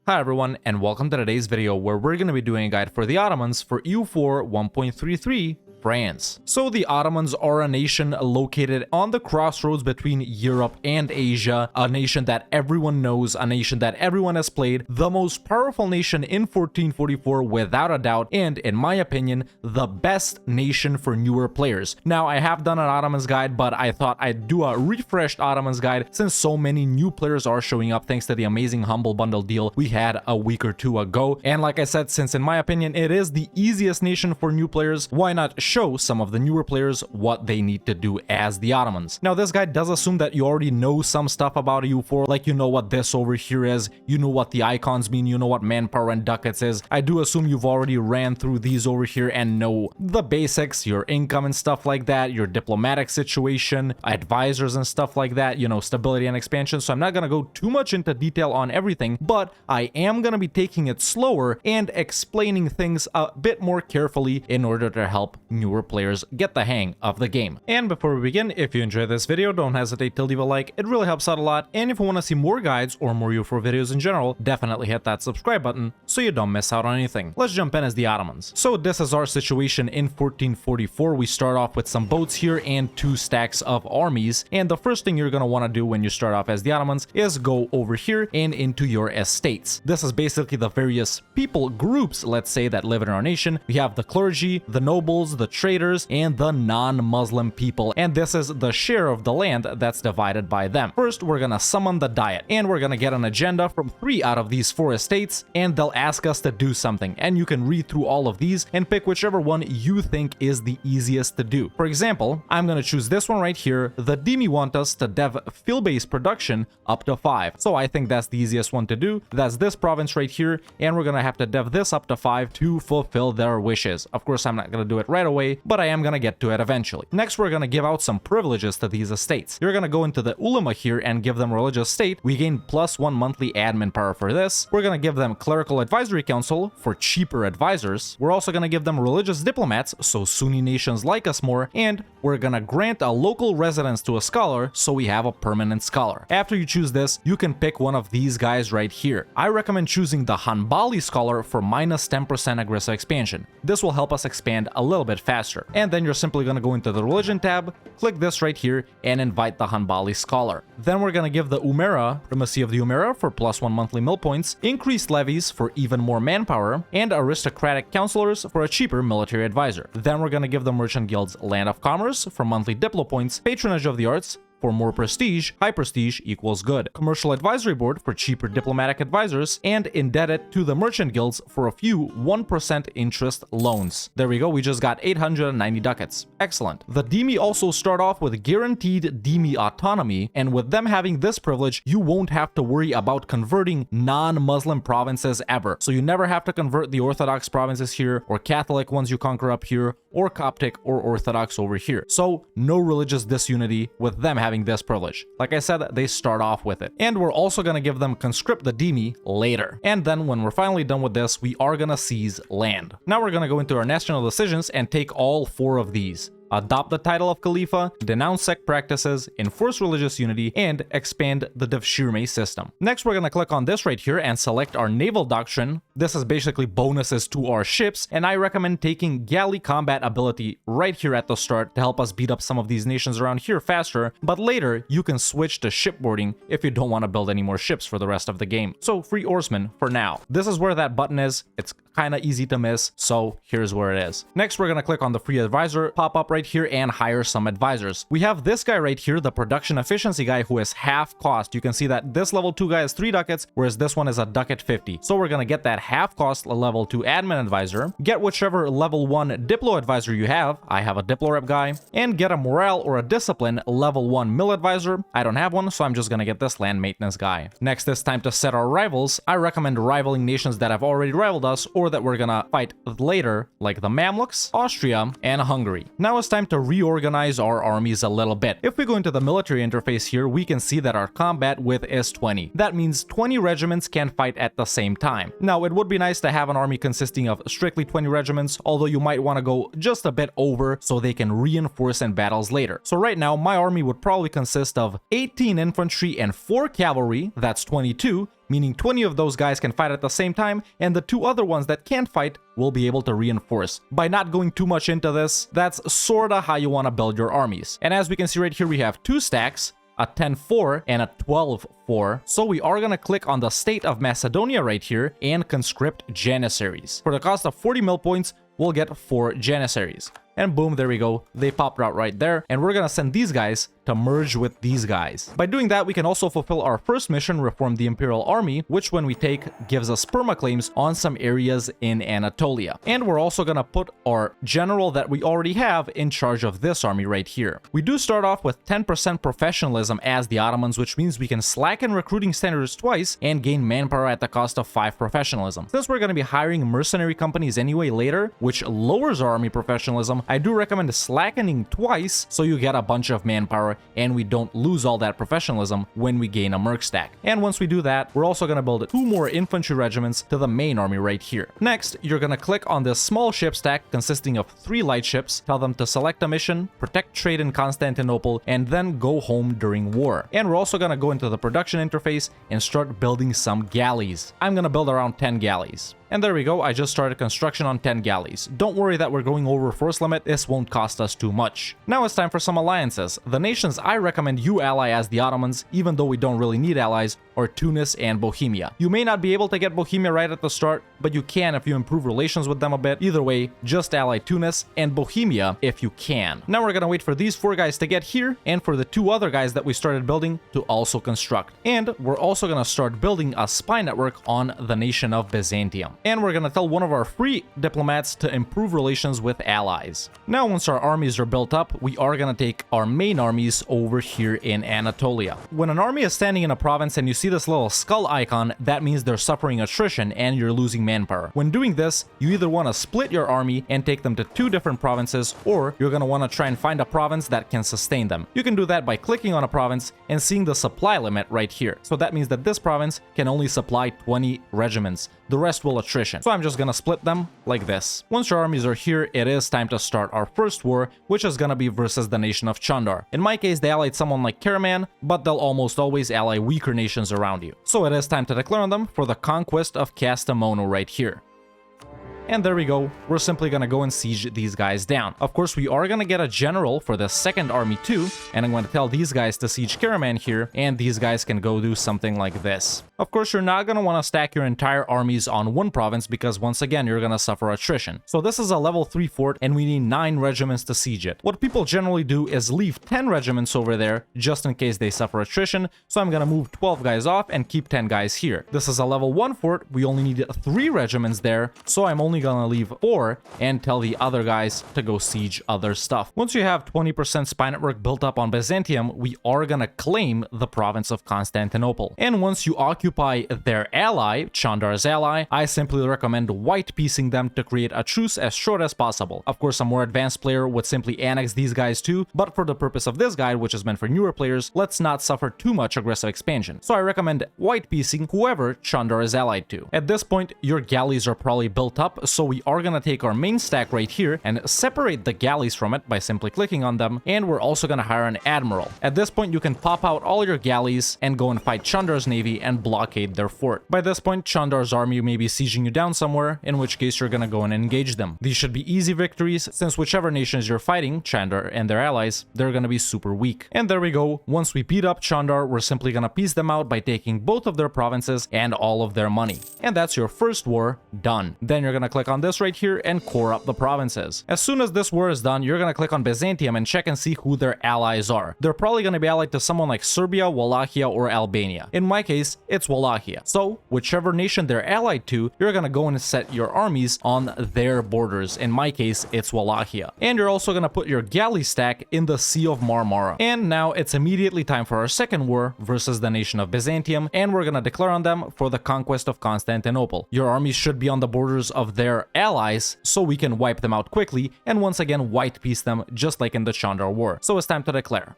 Hi everyone, and welcome to today's video where we're going to be doing a guide for the Ottomans for EU4 1.33 France. So the Ottomans are a nation located on the crossroads between Europe and Asia, a nation that everyone knows, a nation that everyone has played, the most powerful nation in 1444 without a doubt, and in my opinion, the best nation for newer players. Now, I have done an Ottomans guide, but I thought I'd do a refreshed Ottomans guide since so many new players are showing up thanks to the amazing Humble Bundle deal we had a week or two ago. And like I said, since in my opinion it is the easiest nation for new players, why not show some of the newer players what they need to do as the Ottomans. Now, this guide does assume that you already know some stuff about EU4, like you know what this over here is, you know what the icons mean, you know what manpower and ducats is. I do assume you've already ran through these over here and know the basics, your income and stuff like that, your diplomatic situation, advisors and stuff like that, you know, stability and expansion. So I'm not gonna go too much into detail on everything, but I am gonna be taking it slower and explaining things a bit more carefully in order to help newer players get the hang of the game. And before we begin, if you enjoyed this video, don't hesitate to leave a like, it really helps out a lot. And if you want to see more guides or more EU4 videos in general, definitely hit that subscribe button so you don't miss out on anything. Let's jump in as the Ottomans. So this is our situation in 1444. We start off with some boats here and 2 stacks of armies, and the first thing you're going to want to do when you start off as the Ottomans is go over here and into your estates. This is basically the various people groups, let's say, that live in our nation. We have the clergy, the nobles, the traders, and the non-Muslim people, and this is the share of the land that's divided by them. First, we're gonna summon the Diet, and we're gonna get an agenda from 3 out of these 4 estates, and they'll ask us to do something, and you can read through all of these and pick whichever one you think is the easiest to do. For example, I'm gonna choose this one right here. The Demi want us to dev field-based production up to 5, so I think that's the easiest one to do. That's this province right here, and we're gonna have to dev this up to 5 to fulfill their wishes. Of course, I'm not gonna do it right away, but I am gonna get to it eventually. Next, we're gonna give out some privileges to these estates. You're gonna go into the ulama here and give them religious state. We gain +1 monthly admin power for this. We're gonna give them clerical advisory council for cheaper advisors. We're also gonna give them religious diplomats, so Sunni nations like us more, and we're gonna grant a local residence to a scholar, so we have a permanent scholar. After you choose this, you can pick one of these guys right here. I recommend choosing the Hanbali scholar for -10% aggressive expansion. This will help us expand a little bit faster. And then you're simply going to go into the religion tab, click this right here, and invite the Hanbali scholar. Then we're going to give the Umera primacy of the Umera for +1 monthly mill points, increased levies for even more manpower, and aristocratic counselors for a cheaper military advisor. Then we're going to give the merchant guilds land of commerce for monthly diplo points, patronage of the arts for more prestige. High prestige equals good. Commercial advisory board for cheaper diplomatic advisors, and indebted to the merchant guilds for a few 1% interest loans. There we go, we just got 890 ducats. Excellent. The Demi also start off with guaranteed Demi autonomy, and with them having this privilege, you won't have to worry about converting non-Muslim provinces ever. So you never have to convert the Orthodox provinces here, or Catholic ones you conquer up here, or Coptic or Orthodox over here. So no religious disunity with them having this privilege. Like I said, they start off with it. And we're also going to give them conscript the Demi later. And then when we're finally done with this, we are going to seize land. Now we're going to go into our national decisions and take all 4 of these. Adopt the title of Khalifa, denounce sect practices, enforce religious unity, and expand the Devshirme system. Next, we're going to click on this right here and select our naval doctrine. This is basically bonuses to our ships, and I recommend taking galley combat ability right here at the start to help us beat up some of these nations around here faster, but later you can switch to shipboarding if you don't want to build any more ships for the rest of the game. So free oarsmen for now. This is where that button is. It's kind of easy to miss, so here's where it is. Next, we're going to click on the free advisor pop up right here and hire some advisors. We have this guy right here, the production efficiency guy, who is half cost. You can see that this level 2 guy is 3 ducats, whereas this one is a ducat 50. So we're going to get that half cost level 2 admin advisor, get whichever level 1 diplo advisor you have. I have a diplo rep guy, and get a morale or a discipline level 1 mill advisor. I don't have one, so I'm just going to get this land maintenance guy. Next, it's time to set our rivals. I recommend rivaling nations that have already rivaled us or that we're gonna fight later, like the Mamluks, Austria, and Hungary. Now it's time to reorganize our armies a little bit. If we go into the military interface here, we can see that our combat width is 20. That means 20 regiments can fight at the same time. Now, it would be nice to have an army consisting of strictly 20 regiments, although you might want to go just a bit over so they can reinforce in battles later. So right now, my army would probably consist of 18 infantry and 4 cavalry, that's 22, meaning 20 of those guys can fight at the same time, and the 2 other ones that can't fight will be able to reinforce. By not going too much into this, that's sorta how you want to build your armies. And as we can see right here, we have 2 stacks, a 10-4 and a 12-4. So we are gonna click on the state of Macedonia right here and conscript Janissaries. For the cost of 40 mil points, we'll get 4 Janissaries. And boom, there we go. They popped out right there. And we're gonna send these guys to merge with these guys. By doing that, we can also fulfill our first mission, reform the Imperial Army, which when we take, gives us perma claims on some areas in Anatolia. And we're also gonna put our general that we already have in charge of this army right here. We do start off with 10% professionalism as the Ottomans, which means we can slacken recruiting standards twice and gain manpower at the cost of 5 professionalism. Since we're gonna be hiring mercenary companies anyway later, which lowers our army professionalism, I do recommend slackening twice so you get a bunch of manpower and we don't lose all that professionalism when we gain a merc stack. And once we do that, we're also going to build 2 more infantry regiments to the main army right here. Next, you're going to click on this small ship stack consisting of 3 light ships, tell them to select a mission, protect trade in Constantinople, and then go home during war. And we're also going to go into the production interface and start building some galleys. I'm going to build around 10 galleys. And there we go, I just started construction on 10 galleys. Don't worry that we're going over force limit, this won't cost us too much. Now it's time for some alliances. The nations I recommend you ally as the Ottomans, even though we don't really need allies, are Tunis and Bohemia. You may not be able to get Bohemia right at the start, but you can if you improve relations with them a bit. Either way, just ally Tunis and Bohemia if you can. Now we're gonna wait for these 4 guys to get here and for the 2 other guys that we started building to also construct. And we're also gonna start building a spy network on the nation of Byzantium. And we're gonna tell one of our free diplomats to improve relations with allies. Now once our armies are built up, we are gonna take our main armies over here in Anatolia. When an army is standing in a province and you see this little skull icon, that means they're suffering attrition and you're losing manpower. When doing this, you either want to split your army and take them to 2 different provinces, or you're gonna want to try and find a province that can sustain them. You can do that by clicking on a province and seeing the supply limit right here. So that means that this province can only supply 20 regiments. The rest will attrition. So I'm just gonna split them like this. Once your armies are here, it is time to start our first war, which is gonna be versus the nation of Chandar. In my case, they allied someone like Karaman, but they'll almost always ally weaker nations around you. So it is time to declare on them for the conquest of Kastamonu right here. And there we go, we're simply gonna go and siege these guys down. Of course, we are gonna get a general for the second army too, and I'm gonna tell these guys to siege Karaman here, and these guys can go do something like this. Of course, you're not gonna wanna stack your entire armies on one province because once again, you're gonna suffer attrition. So this is a level 3 fort, and we need 9 regiments to siege it. What people generally do is leave 10 regiments over there, just in case they suffer attrition, so I'm gonna move 12 guys off and keep 10 guys here. This is a level 1 fort, we only need 3 regiments there, so I'm only gonna leave 4 and tell the other guys to go siege other stuff. Once you have 20% spy network built up on Byzantium, we are gonna claim the province of Constantinople. And once you occupy their ally, Chandar's ally, I simply recommend white piecing them to create a truce as short as possible. Of course, a more advanced player would simply annex these guys too, but for the purpose of this guide, which is meant for newer players, let's not suffer too much aggressive expansion. So I recommend white piecing whoever Chandar is allied to. At this point, your galleys are probably built up, so we are gonna take our main stack right here and separate the galleys from it by simply clicking on them, and we're also gonna hire an admiral. At this point, you can pop out all your galleys and go and fight Chandar's navy and blockade their fort. By this point, Chandar's army may be sieging you down somewhere, in which case you're gonna go and engage them. These should be easy victories, since whichever nations you're fighting, Chandar and their allies, they're gonna be super weak. And there we go, once we beat up Chandar, we're simply gonna piece them out by taking both of their provinces and all of their money. And that's your first war done. Then you're gonna click on this right here and core up the provinces. As soon as this war is done, you're gonna click on Byzantium and check and see who their allies are. They're probably gonna be allied to someone like Serbia, Wallachia, or Albania. In my case, it's Wallachia. So, whichever nation they're allied to, you're gonna go and set your armies on their borders. In my case, it's Wallachia. And you're also gonna put your galley stack in the Sea of Marmara. And now it's immediately time for our second war versus the nation of Byzantium, and we're gonna declare on them for the conquest of Constantinople. Your armies should be on the borders of their allies, so we can wipe them out quickly, and once again white piece them just like in the Chandar War. So it's time to declare.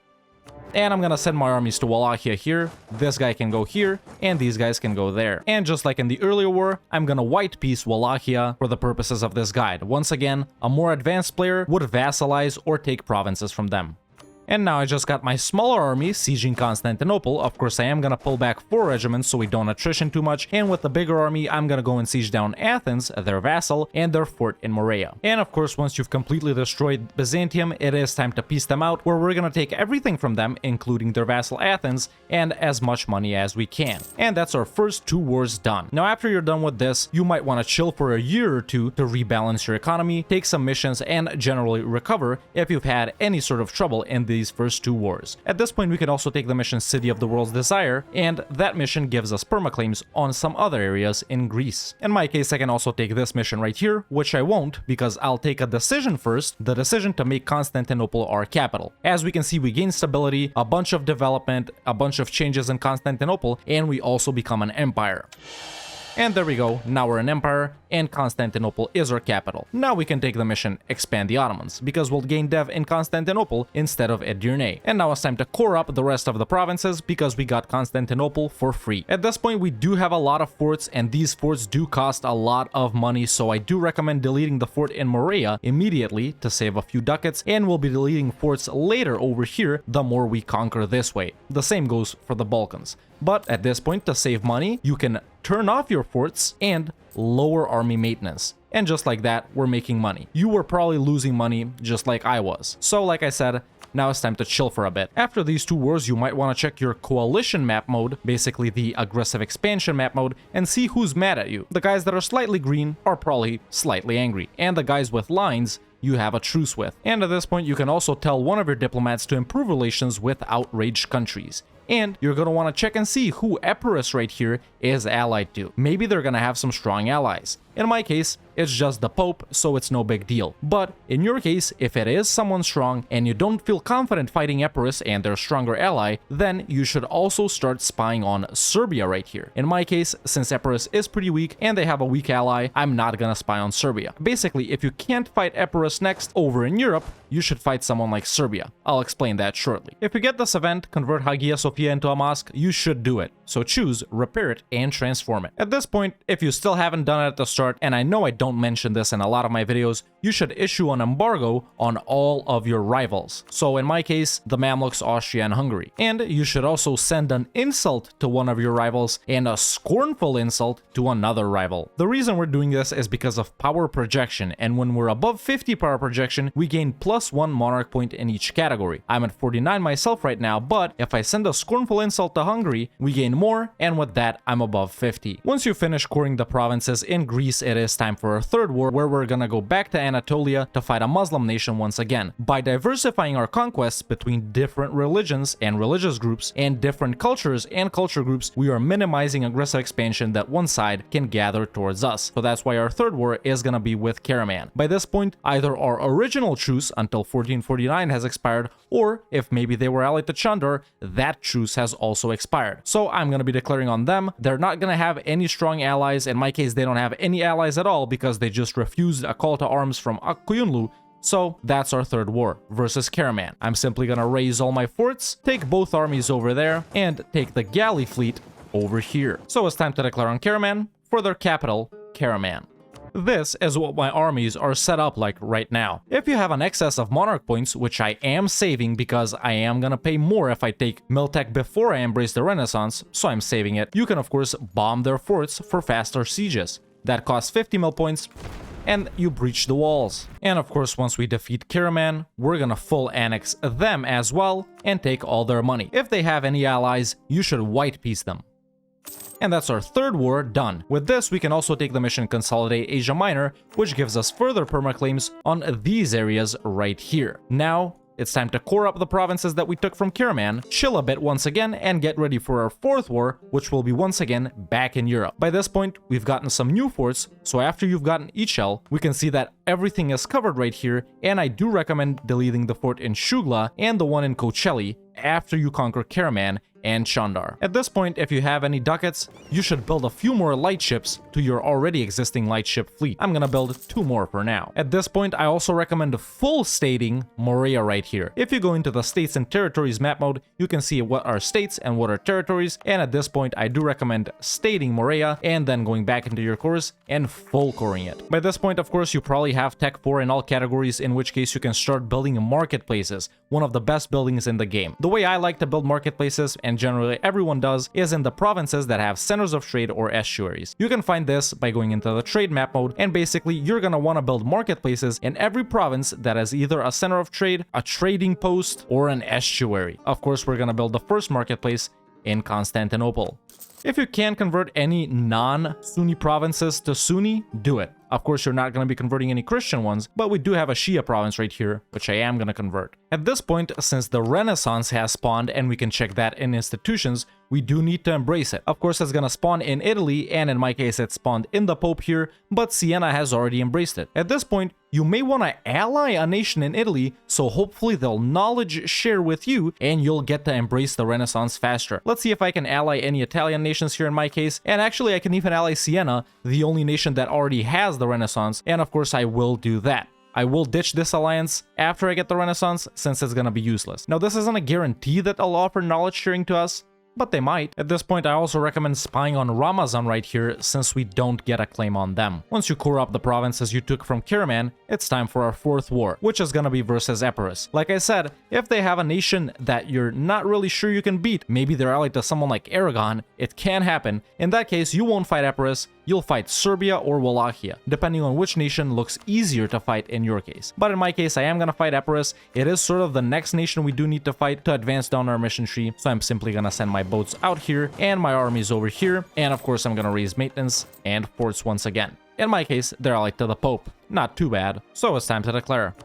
And I'm gonna send my armies to Wallachia here, this guy can go here, and these guys can go there. And just like in the earlier war, I'm gonna white piece Wallachia for the purposes of this guide. Once again, a more advanced player would vassalize or take provinces from them. And now I just got my smaller army sieging Constantinople. Of course, I am gonna pull back 4 regiments so we don't attrition too much. And with the bigger army, I'm gonna go and siege down Athens, their vassal, and their fort in Morea. And of course, once you've completely destroyed Byzantium, it is time to piece them out, where we're gonna take everything from them, including their vassal Athens, and as much money as we can. And that's our first 2 wars done. Now, after you're done with this, you might want to chill for a year or 2 to rebalance your economy, take some missions, and generally recover if you've had any sort of trouble in these first 2 wars. At this point, we can also take the mission City of the World's Desire, and that mission gives us permaclaims on some other areas in Greece. In my case, I can also take this mission right here, which I won't, because I'll take a decision first, the decision to make Constantinople our capital. As we can see, we gain stability, a bunch of development, a bunch of changes in Constantinople, and we also become an empire. And there we go, now we're an empire, and Constantinople is our capital. Now we can take the mission Expand the Ottomans, because we'll gain dev in Constantinople instead of Edirne. And now it's time to core up the rest of the provinces, because we got Constantinople for free. At this point, we do have a lot of forts, and these forts do cost a lot of money, so I do recommend deleting the fort in Morea immediately to save a few ducats, and we'll be deleting forts later over here the more we conquer this way. The same goes for the Balkans. But at this point, to save money, you can turn off your forts and lower army maintenance. And just like that, we're making money. You were probably losing money just like I was. So like I said, now it's time to chill for a bit. After these 2 wars, you might want to check your coalition map mode, basically the aggressive expansion map mode, and see who's mad at you. The guys that are slightly green are probably slightly angry, and the guys with lines you have a truce with. And at this point, you can also tell one of your diplomats to improve relations with outraged countries. And you're going to want to check and see who Epirus right here is allied to. Maybe they're going to have some strong allies. In my case, it's just the Pope, so it's no big deal. But in your case, if it is someone strong and you don't feel confident fighting Epirus and their stronger ally, then you should also start spying on Serbia right here. In my case, since Epirus is pretty weak and they have a weak ally, I'm not gonna spy on Serbia. Basically, if you can't fight Epirus next over in Europe, you should fight someone like Serbia. I'll explain that shortly. If you get this event, convert Hagia Sophia into a mosque, you should do it. So choose, repair it, and transform it. At this point, if you still haven't done it at the start, and I know I don't mention this in a lot of my videos, you should issue an embargo on all of your rivals. So in my case, the Mamluks, Austria, and Hungary. And you should also send an insult to one of your rivals and a scornful insult to another rival. The reason we're doing this is because of power projection, and when we're above 50 power projection, we gain +1 monarch point in each category. I'm at 49 myself right now, but if I send a scornful insult to Hungary, we gain more, and with that, I'm above 50. Once you finish coring the provinces in Greece, it is time for our third war, where we're gonna go back to Anatolia to fight a Muslim nation once again. By diversifying our conquests between different religions and religious groups and different cultures and culture groups, we are minimizing aggressive expansion that one side can gather towards us. So that's why our third war is gonna be with Karaman. By this point, either our original truce until 1449 has expired, or if maybe they were allied to Chandor, that truce has also expired. So I'm gonna be declaring on them. They're not gonna have any strong allies. In my case, they don't have any allies at all because they just refused a call to arms from Akkuyunlu. So that's our third war versus Karaman. I'm simply gonna raise all my forts, take both armies over there, and take the galley fleet over here. So it's time to declare on Karaman for their capital, Karaman. This is what my armies are set up like right now. If you have an excess of monarch points, which I am saving because I am gonna pay more if I take Miltech before I embrace the Renaissance, so I'm saving it, you can of course bomb their forts for faster sieges. That costs 50 mil points, and you breach the walls. And of course, once we defeat Karaman, we're gonna full annex them as well and take all their money. If they have any allies, you should white piece them. And that's our third war done. With this, we can also take the mission Consolidate Asia Minor, which gives us further permaclaims on these areas right here. Now, it's time to core up the provinces that we took from Karaman, chill a bit once again, and get ready for our fourth war, which will be once again back in Europe. By this point, we've gotten some new forts, so after you've gotten each shell, we can see that everything is covered right here, and I do recommend deleting the fort in Shugla and the one in Kocheli, after you conquer Karaman and Chandar. At this point, if you have any ducats, you should build a few more light ships to your already existing light ship fleet. I'm gonna build 2 more for now. At this point, I also recommend full stating Morea right here. If you go into the states and territories map mode, you can see what are states and what are territories, and at this point, I do recommend stating Morea and then going back into your cores and full coring it. By this point, of course, you probably have Tech 4 in all categories, in which case you can start building marketplaces, one of the best buildings in the game. The way I like to build marketplaces, and generally everyone does, is in the provinces that have centers of trade or estuaries. You can find this by going into the trade map mode, and basically you're gonna want to build marketplaces in every province that has either a center of trade, a trading post, or an estuary. Of course, we're gonna build the first marketplace in Constantinople. If you can convert any non-Sunni provinces to Sunni, do it. Of course, you're not going to be converting any Christian ones, but we do have a Shia province right here, which I am going to convert. At this point, since the Renaissance has spawned and we can check that in institutions, we do need to embrace it. Of course, it's going to spawn in Italy, and in my case, it spawned in the Pope here, but Siena has already embraced it. At this point, you may want to ally a nation in Italy, so hopefully they'll knowledge share with you, and you'll get to embrace the Renaissance faster. Let's see if I can ally any Italian nations here in my case, and actually I can even ally Siena, the only nation that already has the Renaissance, and of course I will do that. I will ditch this alliance after I get the Renaissance, since it's gonna be useless. Now, this isn't a guarantee that they'll offer knowledge sharing to us, but they might. At this point, I also recommend spying on Ramazan right here, since we don't get a claim on them. Once you core up the provinces you took from Karaman, it's time for our 4th war, which is gonna be versus Epirus. Like I said, if they have a nation that you're not really sure you can beat, maybe they're allied to someone like Aragon, it can happen. In that case, you won't fight Epirus, you'll fight Serbia or Wallachia, depending on which nation looks easier to fight in your case. But in my case, I am gonna fight Epirus. It is sort of the next nation we do need to fight to advance down our mission tree, so I'm simply gonna send my boats out here and my armies over here, and of course I'm gonna raise maintenance and forts once again. In my case, they're allied to the Pope. Not too bad. So it's time to declare.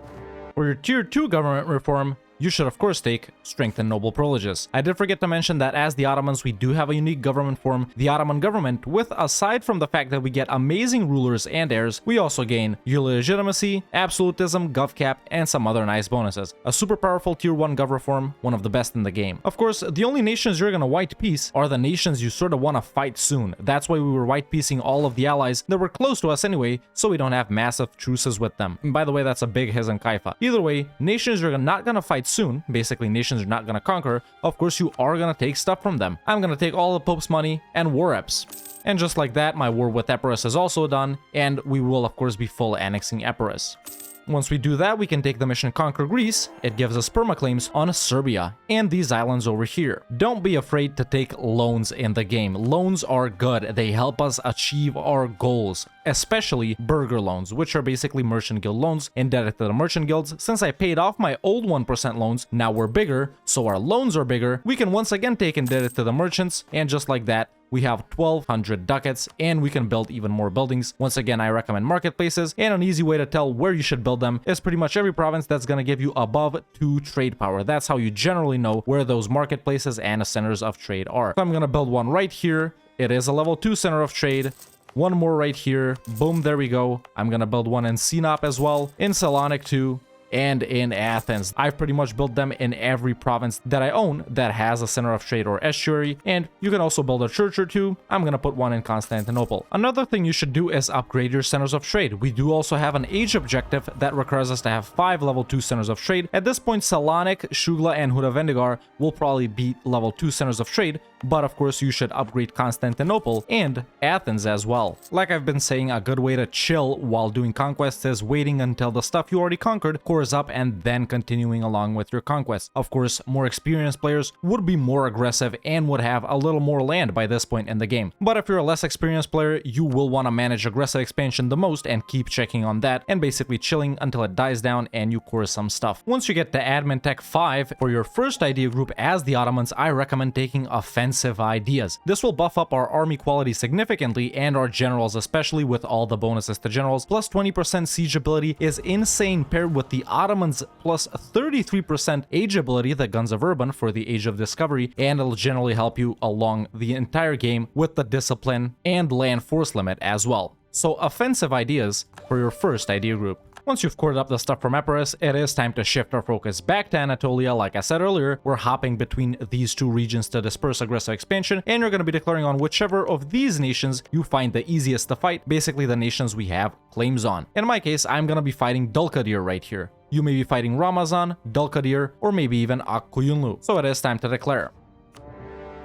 For your tier 2 government reform, you should of course take strengthen noble privileges. I did forget to mention that as the Ottomans, we do have a unique government form, the Ottoman government, with aside from the fact that we get amazing rulers and heirs, we also gain yearly legitimacy, absolutism, govcap, and some other nice bonuses. A super powerful tier 1 gov reform, one of the best in the game. Of course, the only nations you're gonna white peace are the nations you sort of want to fight soon. That's why we were white piecing all of the allies that were close to us anyway, so we don't have massive truces with them. And by the way, that's a big hiz and kaifa. Either way, nations you're not gonna fight soon, basically nations you're not gonna conquer, of course you are gonna take stuff from them. I'm gonna take all the Pope's money and war reps. And just like that, my war with Epirus is also done, and we will of course be full annexing Epirus. Once we do that, we can take the mission Conquer Greece. It gives us permaclaims on Serbia and these islands over here. Don't be afraid to take loans in the game. Loans are good. They help us achieve our goals, especially burgher loans, which are basically merchant guild loans indebted to the merchant guilds. Since I paid off my old 1% loans, now we're bigger, so our loans are bigger. We can once again take indebted to the merchants, and just like that, we have 1,200 ducats, and we can build even more buildings. Once again, I recommend marketplaces, and an easy way to tell where you should build them is pretty much every province that's going to give you above 2 trade power. That's how you generally know where those marketplaces and centers of trade are. So I'm going to build one right here. It is a level 2 center of trade. One more right here. Boom, there we go. I'm going to build one in Sinop as well, in Salonik too, and in Athens. I've pretty much built them in every province that I own that has a center of trade or estuary, and you can also build a church or two. I'm gonna put one in Constantinople. Another thing you should do is upgrade your centers of trade. We do also have an age objective that requires us to have 5 level 2 centers of trade. At this point, Salonik, Shugla, and Hudavendigar will probably beat level 2 centers of trade, but of course you should upgrade Constantinople and Athens as well. Like I've been saying, a good way to chill while doing conquests is waiting until the stuff you already conquered cores up and then continuing along with your conquest. Of course, more experienced players would be more aggressive and would have a little more land by this point in the game. But if you're a less experienced player, you will want to manage aggressive expansion the most and keep checking on that and basically chilling until it dies down and you core some stuff. Once you get to Admin Tech 5, for your first idea group as the Ottomans, I recommend taking offensive ideas. This will buff up our army quality significantly and our generals, especially with all the bonuses to generals. Plus 20% siege ability is insane, paired with the Ottomans plus 33% age ability, the Guns of Urban, for the Age of Discovery, and it'll generally help you along the entire game with the discipline and land force limit as well. So offensive ideas for your first idea group. Once you've corded up the stuff from Epirus, it is time to shift our focus back to Anatolia. Like I said earlier, we're hopping between these two regions to disperse aggressive expansion, and you're going to be declaring on whichever of these nations you find the easiest to fight, basically the nations we have claims on. In my case, I'm going to be fighting Dulkadir right here. You may be fighting Ramazan, Dulkadir, or maybe even Akkuyunlu. So it is time to declare.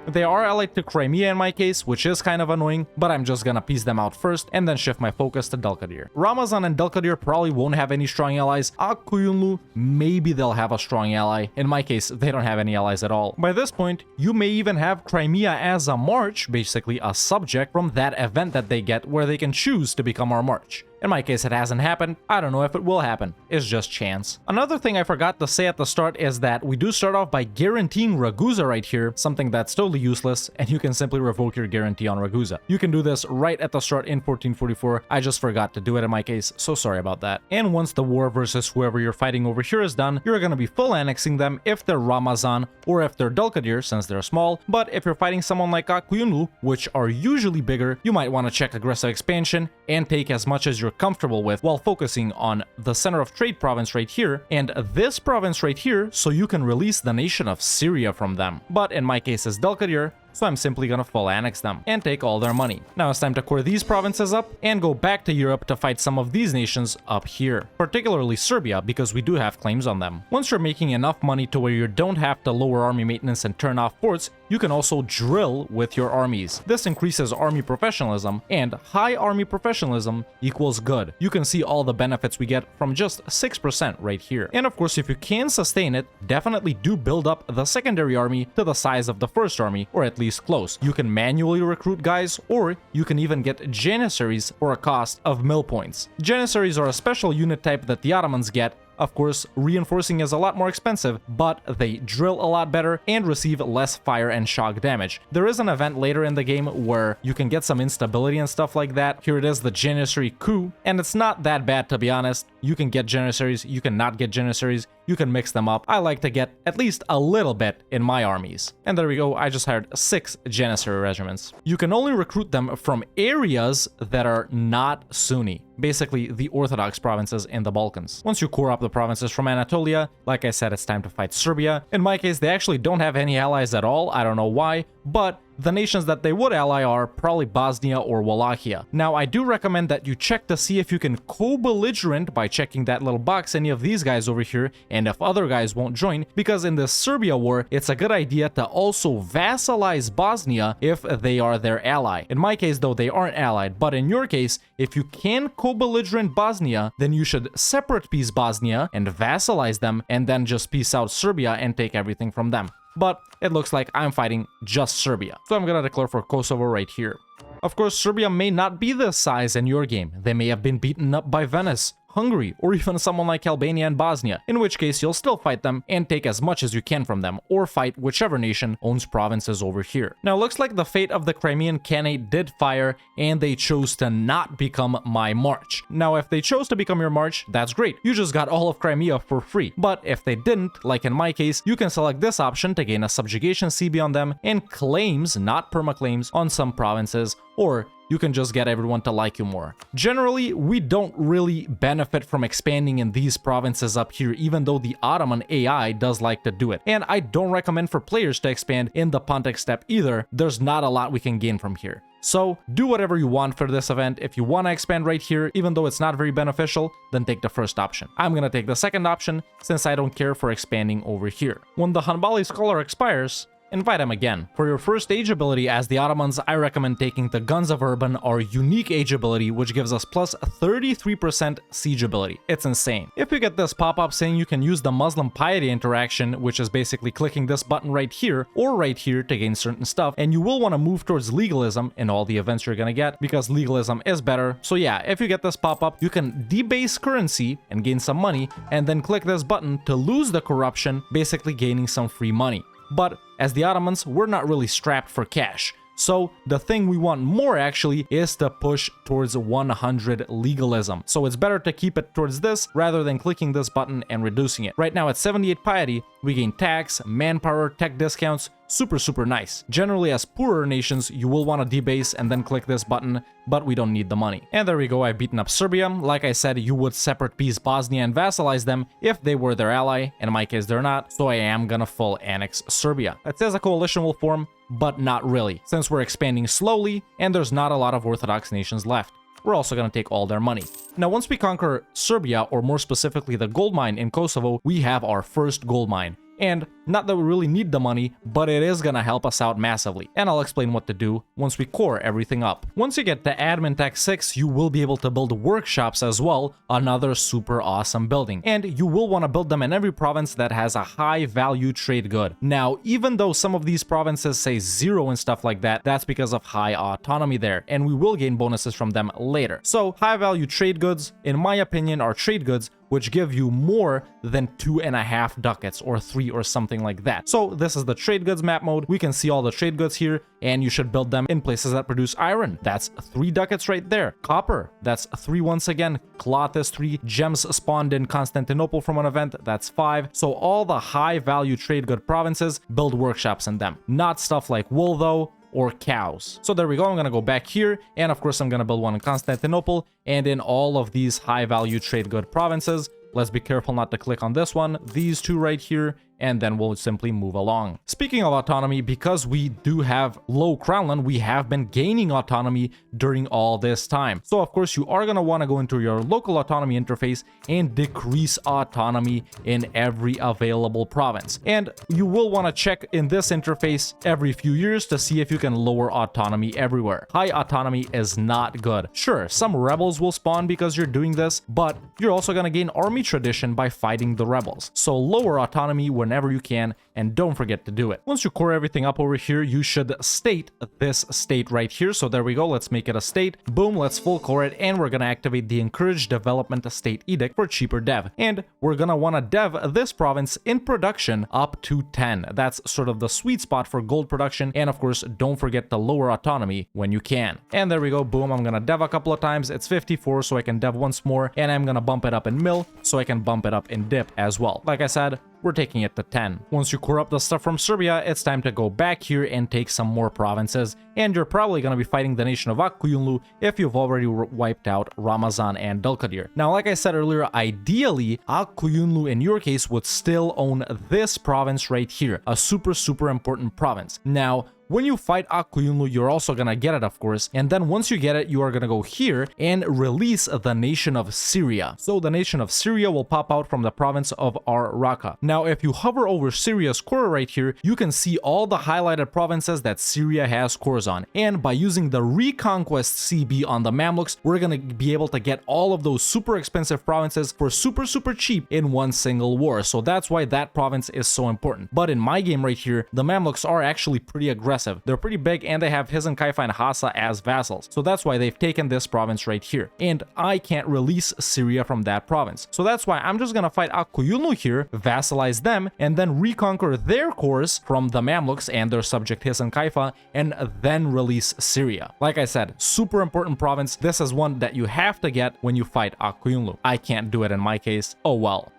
They are allied to Crimea in my case, which is kind of annoying, but I'm just gonna piece them out first and then shift my focus to Dulkadir. Ramazan and Dulkadir probably won't have any strong allies. Akkuyunlu, maybe they'll have a strong ally. In my case, they don't have any allies at all. By this point, you may even have Crimea as a march, basically a subject from that event that they get where they can choose to become our march. In my case, it hasn't happened. I don't know if it will happen. It's just chance. Another thing I forgot to say at the start is that we do start off by guaranteeing Ragusa right here, something that's totally useless, and you can simply revoke your guarantee on Ragusa. You can do this right at the start in 1444. I just forgot to do it in my case, so sorry about that. And once the war versus whoever you're fighting over here is done, you're gonna be full annexing them if they're Ramazan or if they're Dulkadir, since they're small. But if you're fighting someone like Akkuyunlu, which are usually bigger, you might want to check aggressive expansion and take as much as you're comfortable with while focusing on the center of trade province right here and this province right here, so you can release the nation of Syria from them. But in my case it's Dulkadir, so I'm simply gonna full annex them and take all their money. Now it's time to core these provinces up and go back to Europe to fight some of these nations up here, particularly Serbia, because we do have claims on them. Once you're making enough money to where you don't have to lower army maintenance and turn off forts, you can also drill with your armies. This increases army professionalism, and high army professionalism equals good. You can see all the benefits we get from just 6% right here. And of course, if you can sustain it, definitely do build up the secondary army to the size of the first army, or at least close. You can manually recruit guys, or you can even get Janissaries for a cost of mill points. Janissaries are a special unit type that the Ottomans get. Of course, reinforcing is a lot more expensive, but they drill a lot better and receive less fire and shock damage. There is an event later in the game where you can get some instability and stuff like that. Here it is, the Janissary coup, and it's not that bad, to be honest. You can get Janissaries, you can not get Janissaries, you can mix them up. I like to get at least a little bit in my armies. And there we go, I just hired 6 Janissary regiments. You can only recruit them from areas that are not Sunni, basically the Orthodox provinces in the Balkans. Once you core up the provinces from Anatolia, like I said, it's time to fight Serbia. In my case, they actually don't have any allies at all. I don't know why, but the nations that they would ally are probably Bosnia or Wallachia. Now, I do recommend that you check to see if you can co-belligerent by checking that little box any of these guys over here, and if other guys won't join, because in the Serbia war, it's a good idea to also vassalize Bosnia if they are their ally. In my case, though, they aren't allied, but in your case, if you can co-belligerent Bosnia, then you should separate peace Bosnia and vassalize them, and then just peace out Serbia and take everything from them. But it looks like I'm fighting just Serbia, so I'm gonna declare for Kosovo right here. Of course, Serbia may not be this size in your game. They may have been beaten up by Venice, Hungary, or even someone like Albania and Bosnia, in which case you'll still fight them and take as much as you can from them, or fight whichever nation owns provinces over here. Now, it looks like the fate of the Crimean Khanate did fire, and they chose to not become my march. Now, if they chose to become your march, that's great. You just got all of Crimea for free. But if they didn't, like in my case, you can select this option to gain a subjugation CB on them and claims, not permaclaims, on some provinces, or you can just get everyone to like you more. Generally, we don't really benefit from expanding in these provinces up here, even though the Ottoman AI does like to do it. And I don't recommend for players to expand in the Pontic steppe either. There's not a lot we can gain from here. So do whatever you want for this event. If you want to expand right here, even though it's not very beneficial, then take the first option. I'm gonna take the second option since I don't care for expanding over here. When the Hanbali Scholar expires, invite him again. For your first age ability as the Ottomans, I recommend taking the Guns of Urban, our unique age ability, which gives us plus 33% siege ability. It's insane. If you get this pop-up saying you can use the Muslim piety interaction, which is basically clicking this button right here or right here to gain certain stuff, and you will want to move towards legalism in all the events you're gonna get, because legalism is better. So yeah, if you get this pop-up, you can debase currency and gain some money, and then click this button to lose the corruption, basically gaining some free money. But as the Ottomans, we're not really strapped for cash. So the thing we want more actually is to push towards 100 legalism. So it's better to keep it towards this rather than clicking this button and reducing it. Right now at 78 piety, we gain tax, manpower, tech discounts, super nice. Generally, as poorer nations, you will want to debase and then click this button, but we don't need the money. And there we go, I've beaten up Serbia. Like I said, you would separate peace Bosnia and vassalize them if they were their ally. In my case, they're not, so I am gonna full annex Serbia. It says a coalition will form, but not really, since we're expanding slowly and there's not a lot of Orthodox nations left. We're also going to take all their money. Now, once we conquer Serbia, or more specifically the gold mine in Kosovo, we have our first gold mine. And not that we really need the money, but it is gonna help us out massively. And I'll explain what to do once we core everything up. Once you get to Admin Tech 6, you will be able to build workshops as well, another super awesome building. And you will want to build them in every province that has a high value trade good. Now, even though some of these provinces say 0 and stuff like that, that's because of high autonomy there, and we will gain bonuses from them later. So high value trade goods, in my opinion, are trade goods which give you more than 2.5 ducats or 3 or something like that. So this is the trade goods map mode. We can see all the trade goods here, and you should build them in places that produce iron. That's 3 ducats right there. Copper, that's 3 once again. Cloth is 3. Gems spawned in Constantinople from an event, that's 5. So all the high value trade good provinces build workshops in them. Not stuff like wool though, or cows. So there we go, I'm gonna go back here, and of course I'm gonna build one in Constantinople, and in all of these high value trade good provinces. Let's be careful not to click on this one, these 2 right here, and then we'll simply move along. Speaking of autonomy, because we do have low crownland, we have been gaining autonomy during all this time. So of course you are going to want to go into your local autonomy interface and decrease autonomy in every available province. And you will want to check in this interface every few years to see if you can lower autonomy everywhere. High autonomy is not good. Sure, some rebels will spawn because you're doing this, but you're also going to gain army tradition by fighting the rebels. So lower autonomy whenever you can, and don't forget to do it. Once you core everything up over here, you should state this state right here. So there we go, let's make it a state. Boom, let's full core it, and we're gonna activate the Encourage Development State Edict for cheaper dev. And we're gonna wanna dev this province in production up to 10. That's sort of the sweet spot for gold production, and of course, don't forget to lower autonomy when you can. And there we go, boom, I'm gonna dev a couple of times. It's 54, so I can dev once more, and I'm gonna bump it up in mill, so I can bump it up in dip as well. Like I said, we're taking it to 10. Once you core up the stuff from Serbia, it's time to go back here and take some more provinces, and you're probably going to be fighting the nation of Akkuyunlu if you've already wiped out Ramazan and Dulkadir. Now, like I said earlier, ideally, Akkuyunlu in your case would still own this province right here, a super important province. Now, when you fight Akkuyunlu, you're also gonna get it, of course, and then once you get it, you are gonna go here and release the nation of Syria. So the nation of Syria will pop out from the province of Ar-Raqqa. Now, if you hover over Syria's core right here, you can see all the highlighted provinces that Syria has cores on, and by using the Reconquest CB on the Mamluks, we're gonna be able to get all of those super expensive provinces for super cheap in one single war. So that's why that province is so important. But in my game right here, the Mamluks are actually pretty aggressive. They're pretty big, and they have Hizan Kaifa and Hassa as vassals. So that's why they've taken this province right here. And I can't release Syria from that province. So that's why I'm just gonna fight Akkuyunlu here, vassalize them, and then reconquer their cores from the Mamluks and their subject Hizan Kaifa, and then release Syria. Like I said, super important province. This is one that you have to get when you fight Akkuyunlu. I can't do it in my case. Oh well.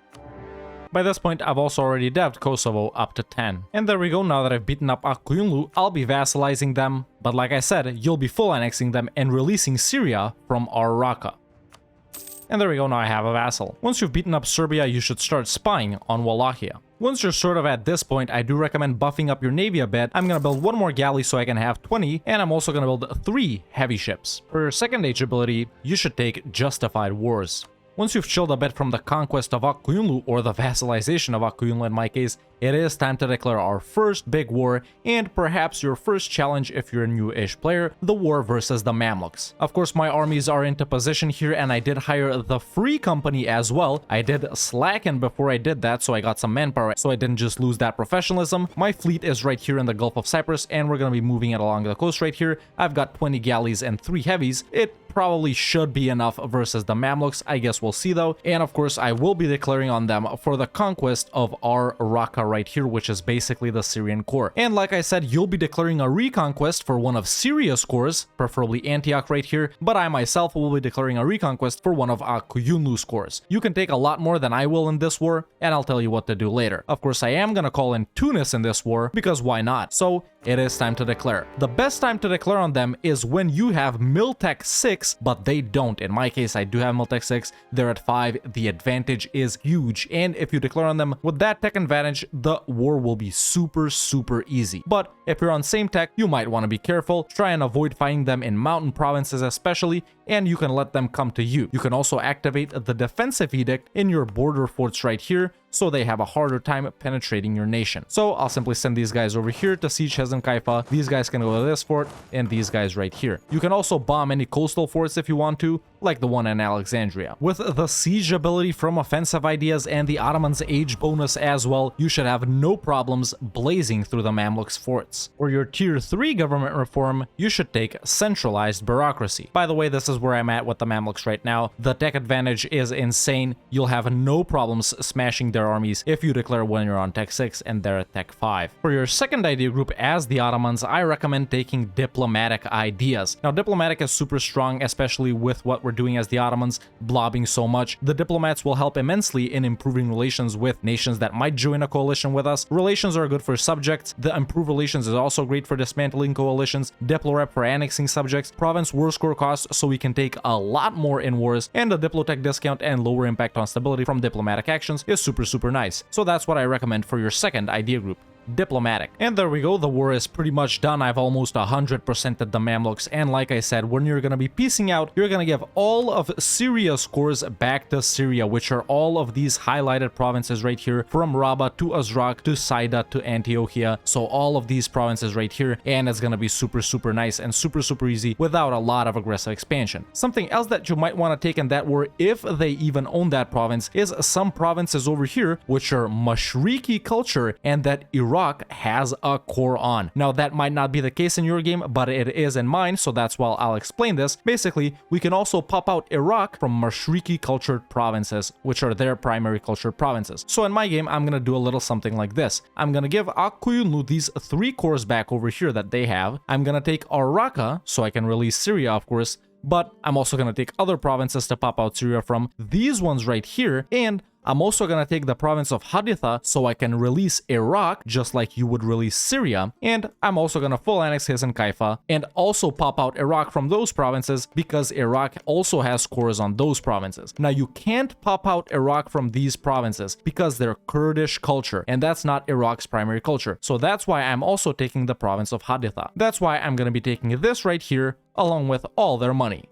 By this point, I've also already devved Kosovo up to 10. And there we go, now that I've beaten up Akkuyunlu, I'll be vassalizing them, but like I said, you'll be full annexing them and releasing Syria from Ar-Raqqa. And there we go, now I have a vassal. Once you've beaten up Serbia, you should start spying on Wallachia. Once you're sort of at this point, I do recommend buffing up your navy a bit. I'm gonna build 1 more galley so I can have 20, and I'm also gonna build 3 heavy ships. For your second age ability, you should take Justified Wars. Once you've chilled a bit from the conquest of Akkuyunlu, or the vassalization of Akkuyunlu in my case, it is time to declare our first big war, and perhaps your first challenge if you're a new-ish player, the war versus the Mamluks. Of course, my armies are into position here, and I did hire the Free Company as well. I did slacken before I did that, so I got some manpower, so I didn't just lose that professionalism. My fleet is right here in the Gulf of Cyprus, and we're gonna be moving it along the coast right here. I've got 20 galleys and 3 heavies. It probably should be enough versus the Mamluks. I guess we'll see though. And of course, I will be declaring on them for the conquest of our Raqqa right here, which is basically the Syrian core. And like I said, you'll be declaring a reconquest for one of Syria's cores, preferably Antioch right here, but I myself will be declaring a reconquest for one of Akuyunlu's cores. You can take a lot more than I will in this war, and I'll tell you what to do later. Of course, I am gonna call in Tunis in this war, because why not? So it is time to declare. The best time to declare on them is when you have Miltech 6, but they don't. In my case, I do have Miltech 6. They're at 5. The advantage is huge. And if you declare on them with that tech advantage, the war will be super easy. But if you're on same tech, you might want to be careful. Try and avoid fighting them in mountain provinces especially, and you can let them come to you. You can also activate the defensive edict in your border forts right here, so they have a harder time penetrating your nation. So I'll simply send these guys over here to siege Hezm Kaifa. These guys can go to this fort, and these guys right here. You can also bomb any coastal forts if you want to, like the one in Alexandria. With the siege ability from offensive ideas and the Ottomans' age bonus as well, you should have no problems blazing through the Mamluks' forts. For your tier 3 government reform, you should take centralized bureaucracy. By the way, this is where I'm at with the Mamluks right now. The tech advantage is insane. You'll have no problems smashing their armies if you declare when you're on tech 6 and they're at tech 5. For your second idea group as the Ottomans, I recommend taking diplomatic ideas. Now, diplomatic is super strong, especially with what we're doing as the Ottomans, blobbing so much. The diplomats will help immensely in improving relations with nations that might join a coalition with us. Relations are good for subjects. The improved relations is also great for dismantling coalitions. Diplorep for annexing subjects. Province war score cost, so we can take a lot more in wars, and the diplotech discount and lower impact on stability from diplomatic actions is super nice. So that's what I recommend for your second idea group. Diplomatic. And there we go, the war is pretty much done. I've almost 100%ed the Mamluks, and like I said, when you're gonna be piecing out, you're gonna give all of Syria's cores back to Syria, which are all of these highlighted provinces right here, from Rabba to Azraq to Saida to Antiochia. So all of these provinces right here, and it's gonna be super nice and super easy without a lot of aggressive expansion. Something else that you might want to take in that war, if they even own that province, is some provinces over here which are Mashriki culture and that Iraq has a core on. Now, that might not be the case in your game, but it is in mine, so that's why I'll explain this. Basically, we can also pop out Iraq from Mashriki cultured provinces, which are their primary cultured provinces. So in my game, I'm gonna do a little something like this. I'm gonna give Akuyunlu these 3 cores back over here that they have. I'm gonna take Raqqa, so I can release Syria, of course, but I'm also gonna take other provinces to pop out Syria from, these ones right here, and I'm also gonna take the province of Haditha so I can release Iraq just like you would release Syria, and I'm also gonna full annex Hezm Kaifa and also pop out Iraq from those provinces because Iraq also has cores on those provinces. Now, you can't pop out Iraq from these provinces because they're Kurdish culture, and that's not Iraq's primary culture. So that's why I'm also taking the province of Haditha. That's why I'm gonna be taking this right here along with all their money.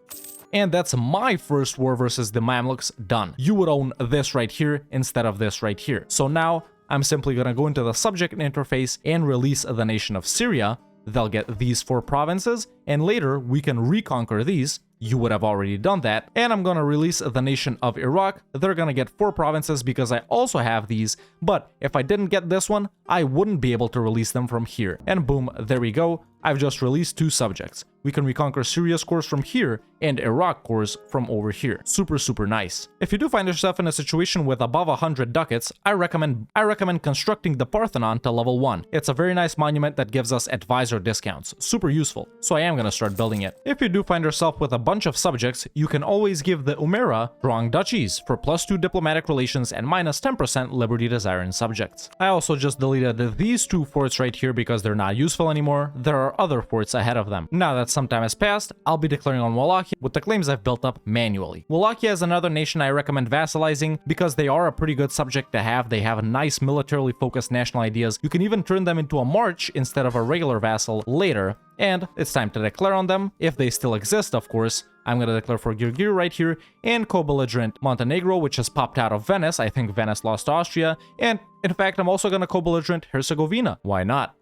And that's my first war versus the Mamluks done. You would own this right here instead of this right here. So now I'm simply gonna go into the subject interface and release the nation of Syria. They'll get these 4 provinces, and later we can reconquer these. You would have already done that. And I'm gonna release the nation of Iraq. They're gonna get 4 provinces because I also have these, but if I didn't get this one, I wouldn't be able to release them from here. And boom, there we go. I've just released 2 subjects. We can reconquer Syria's cores from here and Iraq cores from over here. Super nice. If you do find yourself in a situation with above 100 ducats, I recommend constructing the Parthenon to level 1. It's a very nice monument that gives us advisor discounts. Super useful. So I am gonna start building it. If you do find yourself with a bunch of subjects, you can always give the Umera strong duchies for +2 diplomatic relations and -10% liberty desiring subjects. I also just deleted these 2 forts right here because they're not useful anymore. There are other forts ahead of them. Now that some time has passed, I'll be declaring on Wallachia with the claims I've built up manually. Wallachia is another nation I recommend vassalizing because they are a pretty good subject to have. They have nice militarily focused national ideas. You can even turn them into a march instead of a regular vassal later. And it's time to declare on them, if they still exist, of course. I'm gonna declare for Girgir right here, and co-belligerent Montenegro, which has popped out of Venice. I think Venice lost to Austria. And in fact, I'm also gonna co-belligerent Herzegovina. Why not?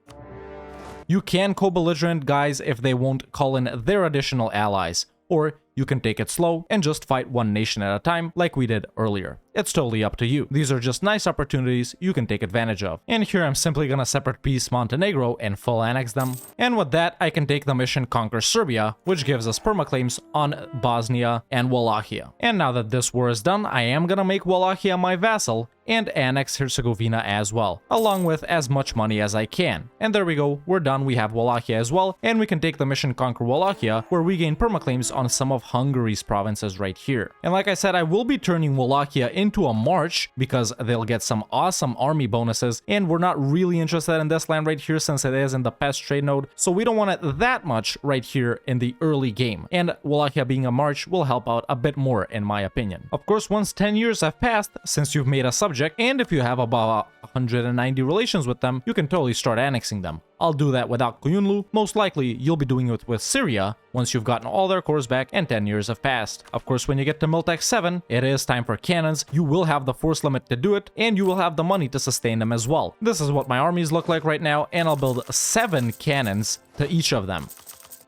You can co-belligerent guys if they won't call in their additional allies, or you can take it slow and just fight one nation at a time like we did earlier. it's totally up to you. These are just nice opportunities you can take advantage of. And here I'm simply gonna separate piece Montenegro and full annex them. And with that, I can take the mission Conquer Serbia, which gives us permaclaims on Bosnia and Wallachia. And now that this war is done, I am gonna make Wallachia my vassal and annex Herzegovina as well, along with as much money as I can. And there we go, we're done, we have Wallachia as well, and we can take the mission Conquer Wallachia, where we gain permaclaims on some of Hungary's provinces right here. And like I said, I will be turning Wallachia into a march, because they'll get some awesome army bonuses, and we're not really interested in this land right here since it is in the pest trade node, so we don't want it that much right here in the early game. And Wallachia being a march will help out a bit more in my opinion. Of course, once 10 years have passed since you've made a subject, and if you have about 190 relations with them, you can totally start annexing them. I'll do that without Koyunlu. Most likely, you'll be doing it with Syria once you've gotten all their cores back and 10 years have passed. Of course, when you get to Miltech 7, it is time for cannons. You will have the force limit to do it, and you will have the money to sustain them as well. This is what my armies look like right now, and I'll build 7 cannons to each of them.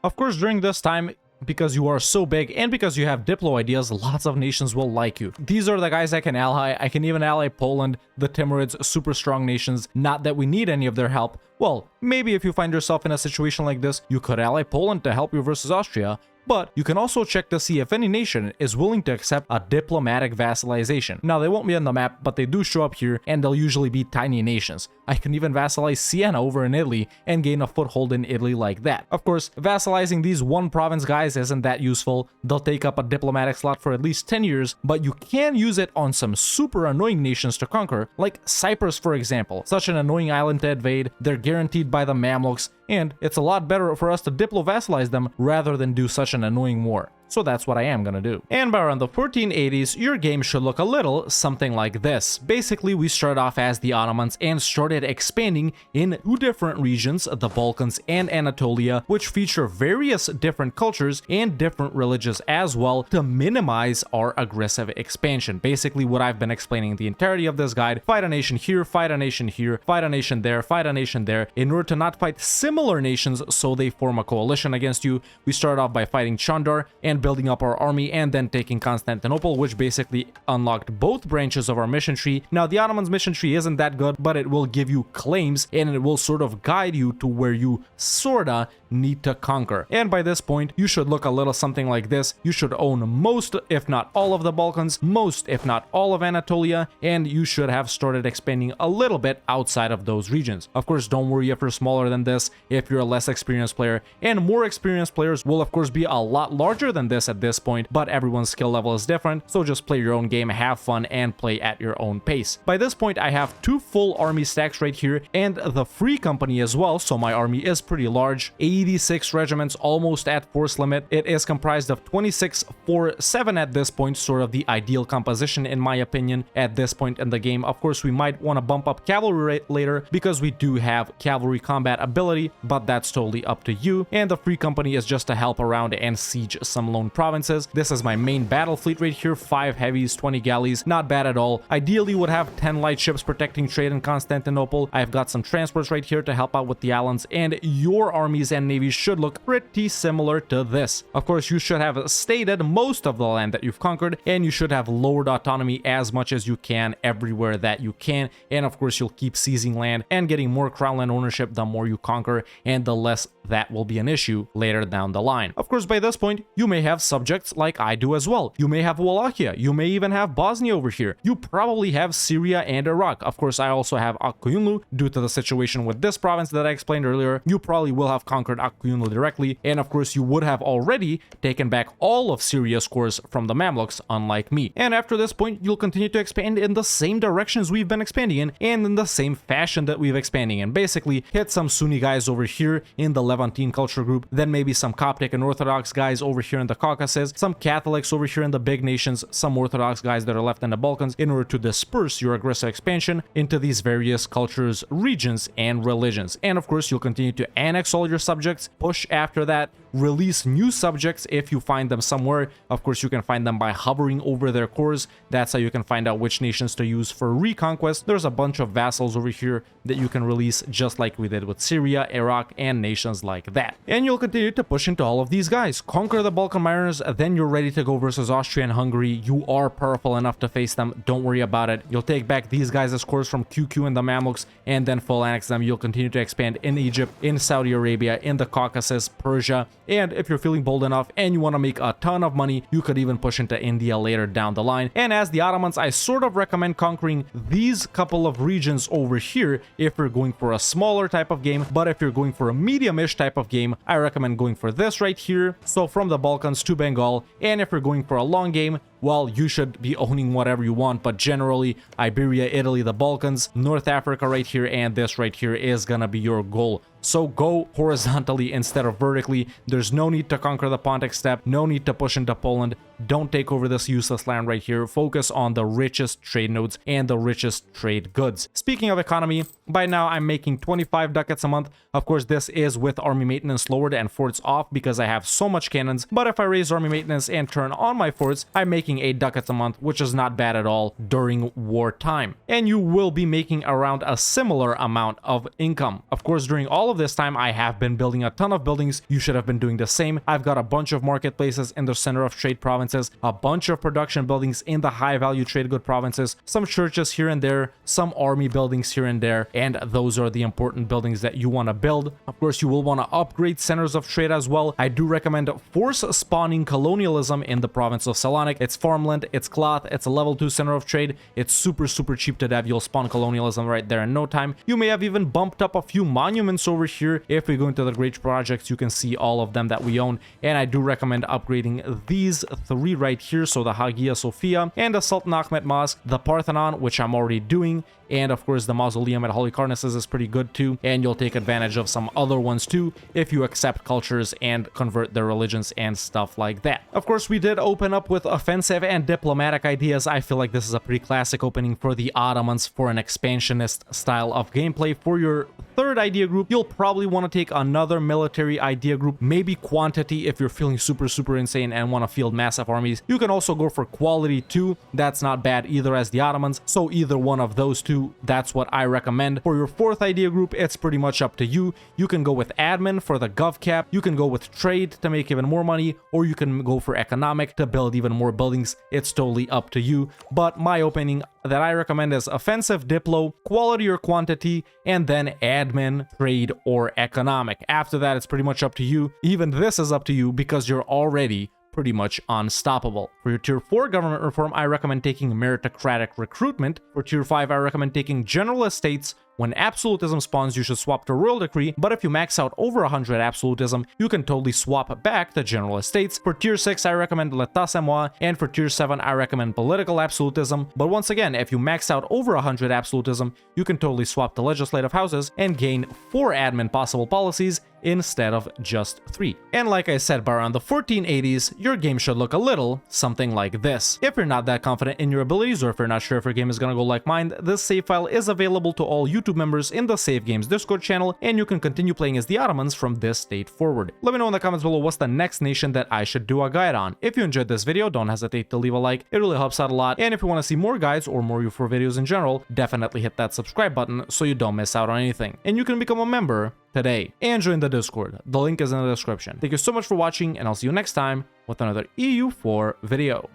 Of course, during this time, because you are so big and because you have Diplo ideas, lots of nations will like you. These are the guys I can ally. I can even ally Poland, the Timurids, super strong nations. Not that we need any of their help. Well, maybe if you find yourself in a situation like this, you could ally Poland to help you versus Austria. But you can also check to see if any nation is willing to accept a diplomatic vassalization. Now, they won't be on the map, but they do show up here, and they'll usually be tiny nations. I can even vassalize Siena over in Italy and gain a foothold in Italy like that. Of course, vassalizing these one province guys isn't that useful. They'll take up a diplomatic slot for at least 10 years, but you can use it on some super annoying nations to conquer, like Cyprus for example. Such an annoying island to invade, they're guaranteed by the Mamluks, and it's a lot better for us to diplo-vassalize them rather than do such an annoying war. So that's what I am gonna do. And by around the 1480s, your game should look a little something like this. Basically, we started off as the Ottomans and started expanding in 2 different regions, the Balkans and Anatolia, which feature various different cultures and different religions as well to minimize our aggressive expansion. Basically, what I've been explaining the entirety of this guide: fight a nation here, fight a nation here, fight a nation there, fight a nation there, in order to not fight similar nations so they form a coalition against you. We started off by fighting Chandar and building up our army and then taking Constantinople, which basically unlocked both branches of our mission tree. Now, the Ottomans mission tree isn't that good, but it will give you claims and it will sort of guide you to where you sorta need to conquer. And by this point, you should look a little something like this. You should own most, if not all of the Balkans, most, if not all of Anatolia, and you should have started expanding a little bit outside of those regions. Of course, don't worry if you're smaller than this, if you're a less experienced player, and more experienced players will of course be a lot larger than this at this point, but everyone's skill level is different, so just play your own game, have fun, and play at your own pace. By this point, I have 2 full army stacks right here, and the Free Company as well, so my army is pretty large. 86 regiments, almost at force limit. It is comprised of 26-4-7 at this point, sort of the ideal composition in my opinion at this point in the game. Of course, we might want to bump up cavalry rate later because we do have cavalry combat ability, but that's totally up to you. And the Free Company is just to help around and siege some lone provinces. This is my main battle fleet right here: 5 heavies, 20 galleys, not bad at all. Ideally would have 10 light ships protecting trade in Constantinople. I've got some transports right here to help out with the islands, and your armies and navies should look pretty similar to this. Of course, you should have stated most of the land that you've conquered, and you should have lowered autonomy as much as you can everywhere that you can. And of course, you'll keep seizing land and getting more crown land ownership the more you conquer, and the less that will be an issue later down the line. Of course, by this point, you may have subjects like I do as well. You may have Wallachia, you may even have Bosnia over here. You probably have Syria and Iraq. Of course, I also have Akkoyunlu due to the situation with this province that I explained earlier. You probably will have conquered Akkoyunlu directly, and of course, you would have already taken back all of Syria's cores from the Mamluks, unlike me. And after this point, you'll continue to expand in the same directions we've been expanding in, and in the same fashion that we've expanding in. Basically, hit some Sunni guys over here in the Levantine culture group, then maybe some Coptic and Orthodox guys over here in the Caucasus, some Catholics over here in the big nations, some Orthodox guys that are left in the Balkans, in order to disperse your aggressive expansion into these various cultures, regions, and religions. And of course, you'll continue to annex all your subjects, push after that, release new subjects if you find them somewhere. Of course, you can find them by hovering over their cores. That's how you can find out which nations to use for reconquest. There's a bunch of vassals over here that you can release, just like we did with Syria, Iraq, and nations like that. And you'll continue to push into all of these guys. Conquer the Balkan miners, then you're ready to go versus Austria and Hungary. You are powerful enough to face them. Don't worry about it. You'll take back these guys as cores from QQ and the Mamluks, and then full annex them. You'll continue to expand in Egypt, in Saudi Arabia, in the Caucasus, Persia, and if you're feeling bold enough and you want to make a ton of money, you could even push into India later down the line. And as the Ottomans, I sort of recommend conquering these couple of regions over here if you're going for a smaller type of game, but if you're going for a medium-ish type of game, I recommend going for this right here. So from the Balkans to Bengal, and if you're going for a long game, well, you should be owning whatever you want, but generally Iberia, Italy, the Balkans, North Africa right here, and this right here is gonna be your goal. So go horizontally instead of vertically. There's no need to conquer the Pontic steppe, no need to push into Poland. Don't take over this useless land right here. Focus on the richest trade nodes and the richest trade goods. Speaking of economy, by now I'm making 25 ducats a month. Of course, this is with army maintenance lowered and forts off because I have so much cannons, but if I raise army maintenance and turn on my forts, I'm making 8 ducats a month, which is not bad at all during wartime. And you will be making around a similar amount of income. Of course, during all of this time, I have been building a ton of buildings. You should have been doing the same. I've got a bunch of marketplaces in the center of trade provinces, a bunch of production buildings in the high value trade good provinces, some churches here and there, some army buildings here and there, and those are the important buildings that you want to build. Of course, you will want to upgrade centers of trade as well. I do recommend force spawning colonialism in the province of Salonik. It's farmland, it's cloth, it's a level 2 center of trade. It's super cheap to dev. You'll spawn colonialism right there in no time. You may have even bumped up a few monuments over here. If we go into the great projects, you can see all of them that we own, and I do recommend upgrading these 3 right here. So the Hagia Sophia and the Sultan Ahmed Mosque, the Parthenon, which I'm already doing, and of course the mausoleum at Halicarnassus is pretty good too, and you'll take advantage of some other ones too if you accept cultures and convert their religions and stuff like that. Of course, we did open up with offensive and diplomatic ideas. I feel like this is a pretty classic opening for the Ottomans for an expansionist style of gameplay. For your third idea group, you'll probably want to take another military idea group, maybe quantity if you're feeling super insane and want to field massive armies. You can also go for quality too. That's not bad either as the Ottomans, so either one of those two, that's what I recommend. For your fourth idea group, it's pretty much up to you. You can go with admin for the gov cap, you can go with trade to make even more money, or you can go for economic to build even more buildings. It's totally up to you, but my opening that I recommend is offensive, diplo, quality or quantity, and then admin, trade, or economic. After that, it's pretty much up to you. Even this is up to you because you're already pretty much unstoppable. For your tier 4 government reform, I recommend taking meritocratic recruitment. For tier 5, I recommend taking general estates. When absolutism spawns, you should swap to royal decree, but if you max out over 100 absolutism, you can totally swap back to general estates. For tier 6, I recommend l'état c'est moi, and for tier 7, I recommend political absolutism. But once again, if you max out over 100 absolutism, you can totally swap to legislative houses and gain 4 admin possible policies instead of just 3. And like I said, by around the 1480s, your game should look a little something like this. If you're not that confident in your abilities, or if you're not sure if your game is gonna go like mine, this save file is available to all YouTube members in the Save Games Discord channel, and you can continue playing as the Ottomans from this state forward. Let me know in the comments below what's the next nation that I should do a guide on. If you enjoyed this video, don't hesitate to leave a like, it really helps out a lot, and if you want to see more guides or more EU4 videos in general, definitely hit that subscribe button so you don't miss out on anything. And you can become a member today and join the Discord. The link is in the description. Thank you so much for watching, and I'll see you next time with another EU4 video.